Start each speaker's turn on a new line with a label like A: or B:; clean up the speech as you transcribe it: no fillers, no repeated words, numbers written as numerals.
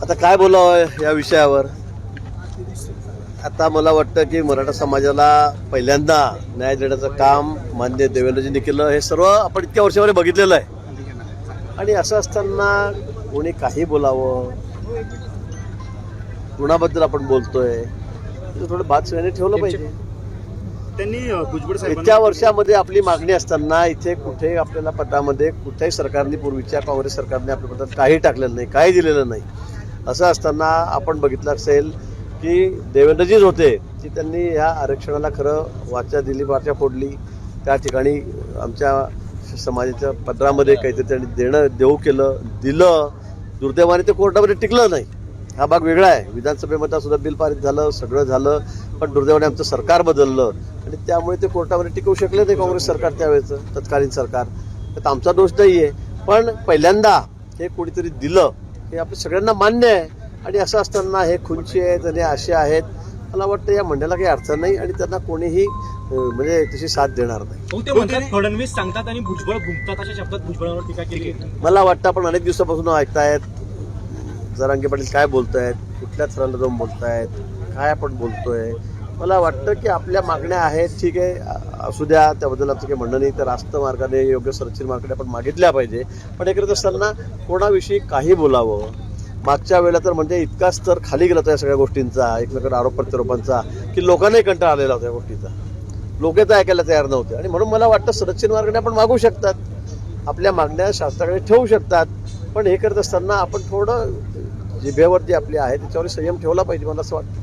A: आता काय बोलावं या विषयावर. आता मला वाटतं की मराठा समाजाला पहिल्यांदा न्याय देण्याचं काम माननीय देवेंद्रजींनी केलं. हे सर्व आपण इतक्या वर्षामध्ये बघितलेलं आहे. आणि असं असताना कोणी काही बोलावं, कुणाबद्दल आपण बोलतोय थोडं बात सगळ्यांनी ठेवलं पाहिजे.
B: त्यांनी भुजबळ साहेबांना
A: इतक्या वर्षामध्ये आपली मागणी असताना इथे कुठे आपल्याला पदामध्ये कुठल्याही सरकारने, पूर्वीच्या काँग्रेस सरकारने आपल्या पदात काही टाकलेलं नाही, काही दिलेलं नाही. असं असताना आपण बघितलं असेल की देवेंद्रजीच होते की त्यांनी ह्या आरक्षणाला खरं वाचा दिली, वाचा फोडली. त्या ठिकाणी आमच्या समाजाच्या पदरामध्ये काहीतरी त्यांनी देऊ केलं, दिलं. दुर्दैवाने ते कोर्टामध्ये टिकलं नाही. हा भाग वेगळा आहे. विधानसभेमध्ये सुद्धा बिल पारित झालं, सगळं झालं, पण दुर्दैवाने आमचं सरकार बदललं आणि त्यामुळे ते कोर्टामध्ये टिकवू शकले नाही काँग्रेस सरकार त्यावेळेचं तत्कालीन सरकार. तर आमचा दोष नाही आहे. पण पहिल्यांदा हे कोणीतरी दिलं हे आपल्या सगळ्यांना मान्य आहे. आणि असं असताना हे खुंची आहेत आणि असे आहेत, मला वाटतं या म्हणण्याला काही अर्थ नाही आणि त्यांना कोणीही म्हणजे तशी साथ देणार नाही.
C: ते म्हणतात फडणवीस सांगतात आणि भुजबळ घुमतात, अशा शब्दात भुजबळावर टीका केली.
A: मला वाटतं आपण अनेक दिवसापासून ऐकतायत जरांगे पाटील काय बोलतायत, कुठल्या थराला जाऊन बोलतायत, काय आपण बोलतोय. मला वाटतं की आपल्या मागण्या आहेत, ठीक आहे, असू द्या, त्याबद्दल आमचं काही म्हणणं नाही. तर रास्त मार्गाने, योग्य सरचिल मार्गाने आपण मागितल्या पाहिजे. पण हे करत असताना कोणाविषयी काही बोलावं. मागच्या वेळेला तर म्हणजे इतका स्तर खाली गेला होता या सगळ्या गोष्टींचा, एकमेकांना आरोप प्रत्यारोपांचा, की लोकांनाही कंटाळा आलेला होता या गोष्टीचा. लोक तर ऐकायला तयार नव्हते. आणि म्हणून मला वाटतं सरचिल मार्गाने आपण मागू शकतात, आपल्या मागण्या शास्त्राकडे ठेवू शकतात. पण हे करत असताना आपण थोडं जिभेवरती आपली आहे त्याच्यावर संयम ठेवला पाहिजे, मला असं वाटतं.